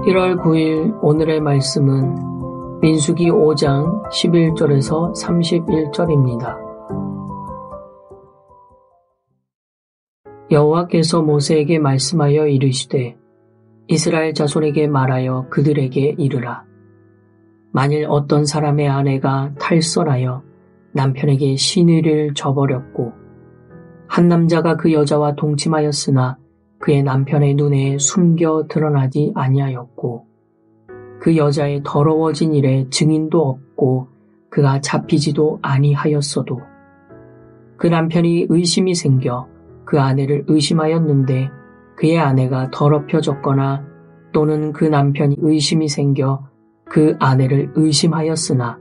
1월 9일 오늘의 말씀은 민수기 5장 11절에서 31절입니다. 여호와께서 모세에게 말씀하여 이르시되 이스라엘 자손에게 말하여 그들에게 이르라. 만일 어떤 사람의 아내가 탈선하여 남편에게 시누이를 저버렸고 한 남자가 그 여자와 동침하였으나 그의 남편의 눈에 숨겨 드러나지 아니하였고 그 여자의 더러워진 일에 증인도 없고 그가 잡히지도 아니하였어도 그 남편이 의심이 생겨 그 아내를 의심하였는데 그의 아내가 더럽혀졌거나 또는 그 남편이 의심이 생겨 그 아내를 의심하였으나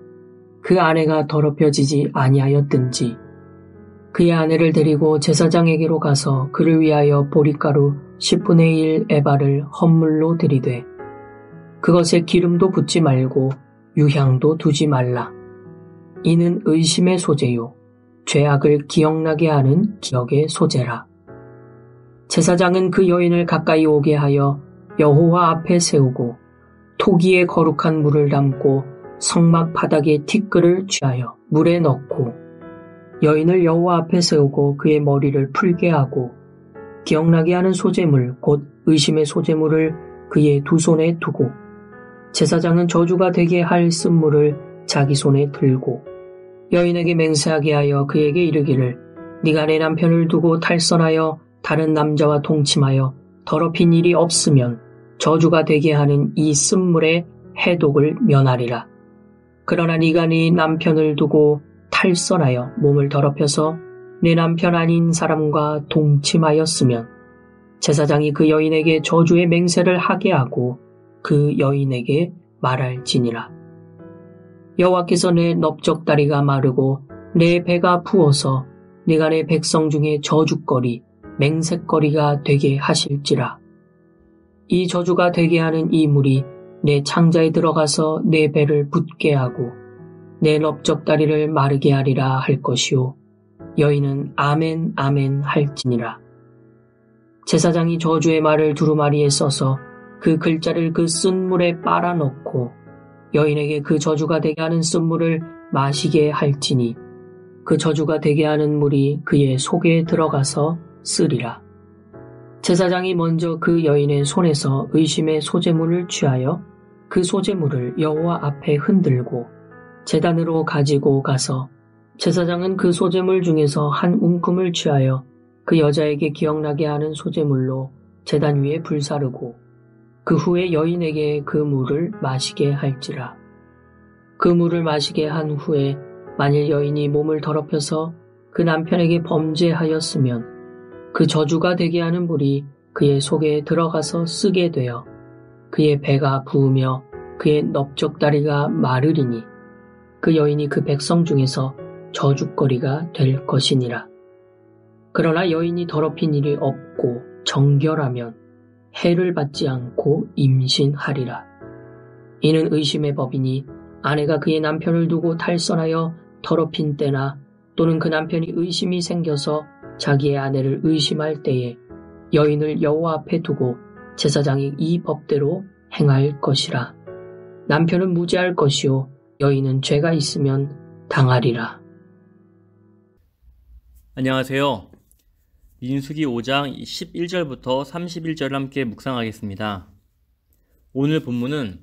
그 아내가 더럽혀지지 아니하였든지 그의 아내를 데리고 제사장에게로 가서 그를 위하여 보리가루 10분의 1 에바를 헌물로 드리되 그것에 기름도 붓지 말고 유향도 두지 말라. 이는 의심의 소재요 죄악을 기억나게 하는 기억의 소재라. 제사장은 그 여인을 가까이 오게 하여 여호와 앞에 세우고 토기에 거룩한 물을 담고 성막 바닥에 티끌을 쥐하여 물에 넣고 여인을 여호와 앞에 세우고 그의 머리를 풀게 하고 기억나게 하는 소재물 곧 의심의 소재물을 그의 두 손에 두고 제사장은 저주가 되게 할 쓴물을 자기 손에 들고 여인에게 맹세하게 하여 그에게 이르기를 네가 내 남편을 두고 탈선하여 다른 남자와 동침하여 더럽힌 일이 없으면 저주가 되게 하는 이 쓴물의 해독을 면하리라. 그러나 네가 네 남편을 두고 탈선하여 몸을 더럽혀서 내 남편 아닌 사람과 동침하였으면 제사장이 그 여인에게 저주의 맹세를 하게 하고 그 여인에게 말할지니라. 여호와께서 내 넓적다리가 마르고 내 배가 부어서 네가 내 백성 중에 저주거리 맹세거리가 되게 하실지라. 이 저주가 되게 하는 이 물이 내 창자에 들어가서 내 배를 붓게 하고 내 넓적다리를 마르게 하리라 할 것이요 여인은 아멘 아멘 할지니라. 제사장이 저주의 말을 두루마리에 써서 그 글자를 그 쓴물에 빨아넣고 여인에게 그 저주가 되게 하는 쓴물을 마시게 할지니 그 저주가 되게 하는 물이 그의 속에 들어가서 쓰리라. 제사장이 먼저 그 여인의 손에서 의심의 소재물을 취하여 그 소재물을 여호와 앞에 흔들고 제단으로 가지고 가서 제사장은 그 소재물 중에서 한 웅큼을 취하여 그 여자에게 기억나게 하는 소재물로 제단 위에 불사르고 그 후에 여인에게 그 물을 마시게 할지라. 그 물을 마시게 한 후에 만일 여인이 몸을 더럽혀서 그 남편에게 범죄하였으면 그 저주가 되게 하는 물이 그의 속에 들어가서 쓰게 되어 그의 배가 부으며 그의 넓적다리가 마르리니 그 여인이 그 백성 중에서 저주거리가 될 것이니라. 그러나 여인이 더럽힌 일이 없고 정결하면 해를 받지 않고 임신하리라. 이는 의심의 법이니 아내가 그의 남편을 두고 탈선하여 더럽힌 때나 또는 그 남편이 의심이 생겨서 자기의 아내를 의심할 때에 여인을 여호와 앞에 두고 제사장이 이 법대로 행할 것이라. 남편은 무죄할 것이요 여인은 죄가 있으면 당하리라. 안녕하세요. 민수기 5장 11절부터 31절을 함께 묵상하겠습니다. 오늘 본문은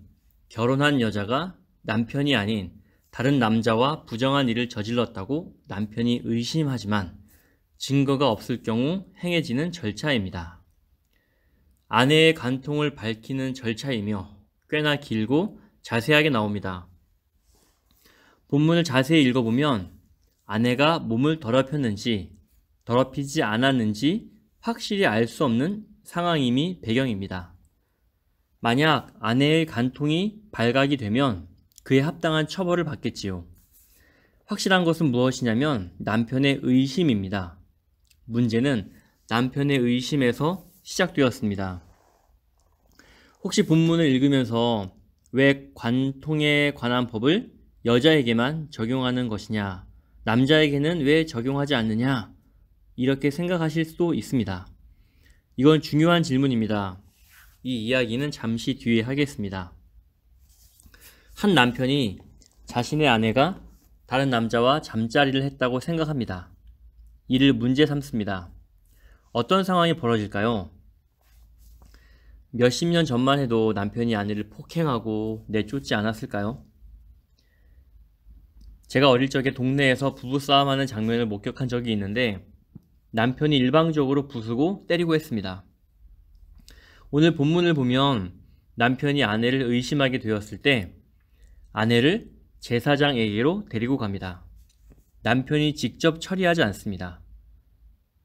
결혼한 여자가 남편이 아닌 다른 남자와 부정한 일을 저질렀다고 남편이 의심하지만 증거가 없을 경우 행해지는 절차입니다. 아내의 간통을 밝히는 절차이며 꽤나 길고 자세하게 나옵니다. 본문을 자세히 읽어보면 아내가 몸을 더럽혔는지 더럽히지 않았는지 확실히 알 수 없는 상황임이 배경입니다. 만약 아내의 간통이 발각이 되면 그에 합당한 처벌을 받겠지요. 확실한 것은 무엇이냐면 남편의 의심입니다. 문제는 남편의 의심에서 시작되었습니다. 혹시 본문을 읽으면서 왜 관통에 관한 법을 여자에게만 적용하는 것이냐, 남자에게는 왜 적용하지 않느냐, 이렇게 생각하실 수도 있습니다. 이건 중요한 질문입니다. 이 이야기는 잠시 뒤에 하겠습니다. 한 남편이 자신의 아내가 다른 남자와 잠자리를 했다고 생각합니다. 이를 문제 삼습니다. 어떤 상황이 벌어질까요? 몇십 년 전만 해도 남편이 아내를 폭행하고 내쫓지 않았을까요? 제가 어릴 적에 동네에서 부부싸움하는 장면을 목격한 적이 있는데 남편이 일방적으로 부수고 때리고 했습니다. 오늘 본문을 보면 남편이 아내를 의심하게 되었을 때 아내를 제사장에게로 데리고 갑니다. 남편이 직접 처리하지 않습니다.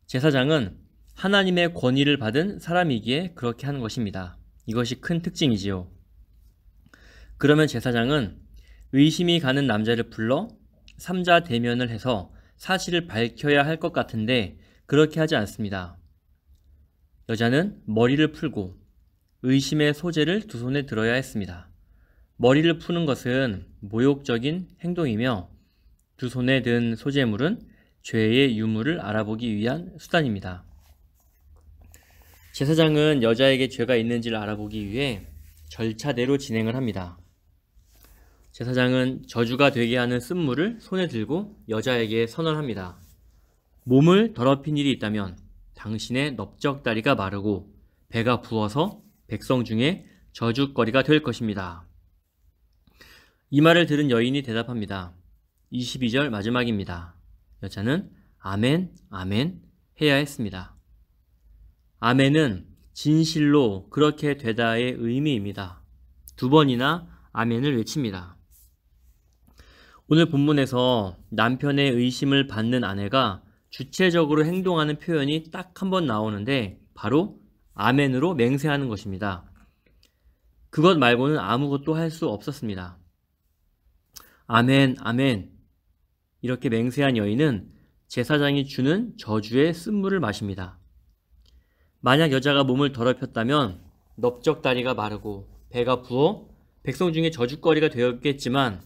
제사장은 하나님의 권위를 받은 사람이기에 그렇게 하는 것입니다. 이것이 큰 특징이지요. 그러면 제사장은 의심이 가는 남자를 불러 삼자 대면을 해서 사실을 밝혀야 할 것 같은데 그렇게 하지 않습니다. 여자는 머리를 풀고 의심의 소재를 두 손에 들어야 했습니다. 머리를 푸는 것은 모욕적인 행동이며 두 손에 든 소재물은 죄의 유무를 알아보기 위한 수단입니다. 제사장은 여자에게 죄가 있는지를 알아보기 위해 절차대로 진행을 합니다. 제사장은 저주가 되게 하는 쓴물을 손에 들고 여자에게 선언합니다. 몸을 더럽힌 일이 있다면 당신의 넓적다리가 마르고 배가 부어서 백성 중에 저주거리가 될 것입니다. 이 말을 들은 여인이 대답합니다. 22절 마지막입니다. 여자는 아멘, 아멘 해야 했습니다. 아멘은 진실로 그렇게 되다의 의미입니다. 두 번이나 아멘을 외칩니다. 오늘 본문에서 남편의 의심을 받는 아내가 주체적으로 행동하는 표현이 딱 한 번 나오는데 바로 아멘으로 맹세하는 것입니다. 그것 말고는 아무것도 할 수 없었습니다. 아멘, 아멘 이렇게 맹세한 여인은 제사장이 주는 저주의 쓴물을 마십니다. 만약 여자가 몸을 더럽혔다면 넓적다리가 마르고 배가 부어 백성 중에 저주거리가 되었겠지만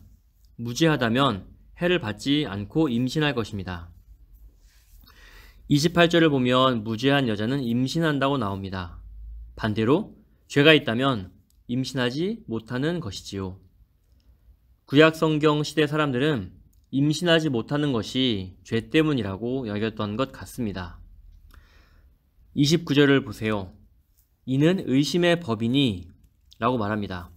무죄하다면 해를 받지 않고 임신할 것입니다. 28절을 보면 무죄한 여자는 임신한다고 나옵니다. 반대로 죄가 있다면 임신하지 못하는 것이지요. 구약 성경 시대 사람들은 임신하지 못하는 것이 죄 때문이라고 여겼던 것 같습니다. 29절을 보세요. 이는 의심의 법이니 라고 말합니다.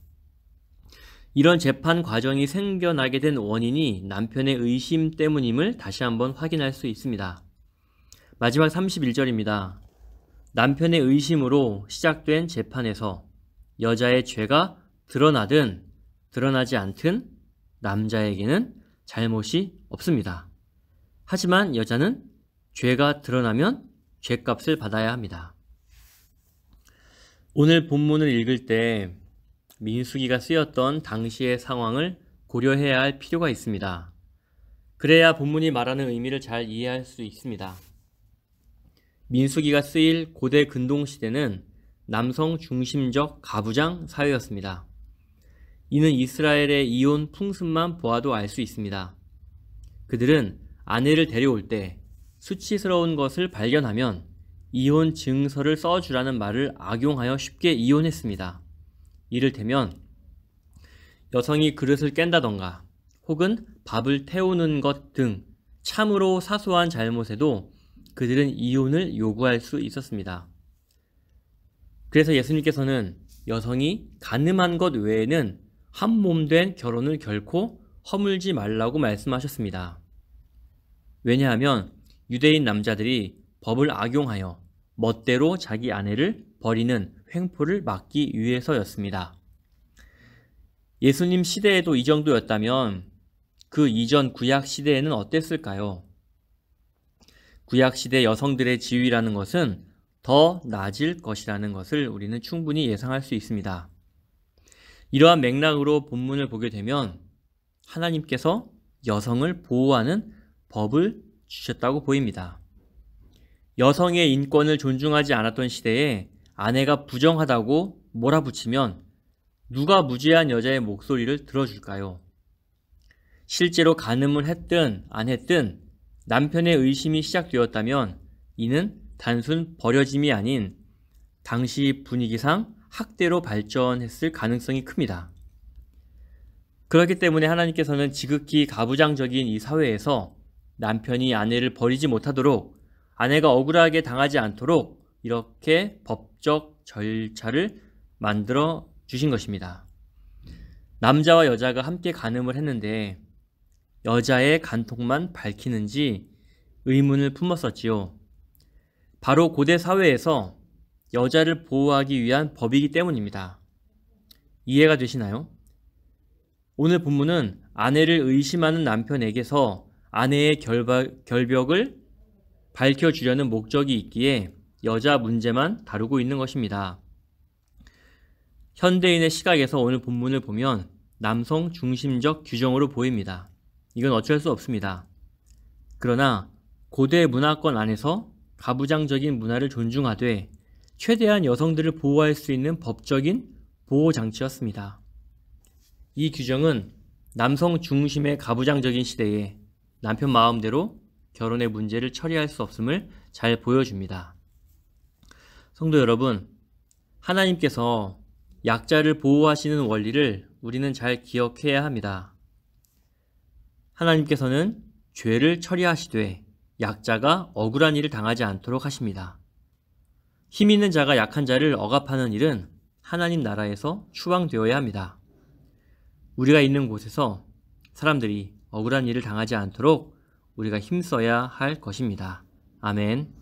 이런 재판 과정이 생겨나게 된 원인이 남편의 의심 때문임을 다시 한번 확인할 수 있습니다. 마지막 31절입니다. 남편의 의심으로 시작된 재판에서 여자의 죄가 드러나든 드러나지 않든 남자에게는 잘못이 없습니다. 하지만 여자는 죄가 드러나면 죄값을 받아야 합니다. 오늘 본문을 읽을 때 민수기가 쓰였던 당시의 상황을 고려해야 할 필요가 있습니다. 그래야 본문이 말하는 의미를 잘 이해할 수 있습니다. 민수기가 쓰일 고대 근동시대는 남성 중심적 가부장 사회였습니다. 이는 이스라엘의 이혼 풍습만 보아도 알 수 있습니다. 그들은 아내를 데려올 때 수치스러운 것을 발견하면 이혼 증서를 써주라는 말을 악용하여 쉽게 이혼했습니다. 이를테면 여성이 그릇을 깬다던가 혹은 밥을 태우는 것 등 참으로 사소한 잘못에도 그들은 이혼을 요구할 수 있었습니다. 그래서 예수님께서는 여성이 간음한 것 외에는 한 몸 된 결혼을 결코 허물지 말라고 말씀하셨습니다. 왜냐하면 유대인 남자들이 법을 악용하여 멋대로 자기 아내를 버리는 횡포를 막기 위해서였습니다. 예수님 시대에도 이 정도였다면 그 이전 구약 시대에는 어땠을까요? 구약 시대 여성들의 지위라는 것은 더 낮을 것이라는 것을 우리는 충분히 예상할 수 있습니다. 이러한 맥락으로 본문을 보게 되면 하나님께서 여성을 보호하는 법을 주셨다고 보입니다. 여성의 인권을 존중하지 않았던 시대에 아내가 부정하다고 몰아붙이면 누가 무죄한 여자의 목소리를 들어줄까요? 실제로 간음을 했든 안 했든 남편의 의심이 시작되었다면 이는 단순 버려짐이 아닌 당시 분위기상 학대로 발전했을 가능성이 큽니다. 그렇기 때문에 하나님께서는 지극히 가부장적인 이 사회에서 남편이 아내를 버리지 못하도록, 아내가 억울하게 당하지 않도록 이렇게 법적 절차를 만들어 주신 것입니다. 남자와 여자가 함께 간음을 했는데 여자의 간통만 밝히는지 의문을 품었었지요. 바로 고대 사회에서 여자를 보호하기 위한 법이기 때문입니다. 이해가 되시나요? 오늘 본문은 아내를 의심하는 남편에게서 아내의 결벽을 밝혀주려는 목적이 있기에 여자 문제만 다루고 있는 것입니다. 현대인의 시각에서 오늘 본문을 보면 남성 중심적 규정으로 보입니다. 이건 어쩔 수 없습니다. 그러나 고대 문화권 안에서 가부장적인 문화를 존중하되 최대한 여성들을 보호할 수 있는 법적인 보호장치였습니다. 이 규정은 남성 중심의 가부장적인 시대에 남편 마음대로 결혼의 문제를 처리할 수 없음을 잘 보여줍니다. 성도 여러분, 하나님께서 약자를 보호하시는 원리를 우리는 잘 기억해야 합니다. 하나님께서는 죄를 처리하시되 약자가 억울한 일을 당하지 않도록 하십니다. 힘 있는 자가 약한 자를 억압하는 일은 하나님 나라에서 추방되어야 합니다. 우리가 있는 곳에서 사람들이 억울한 일을 당하지 않도록 우리가 힘써야 할 것입니다. 아멘.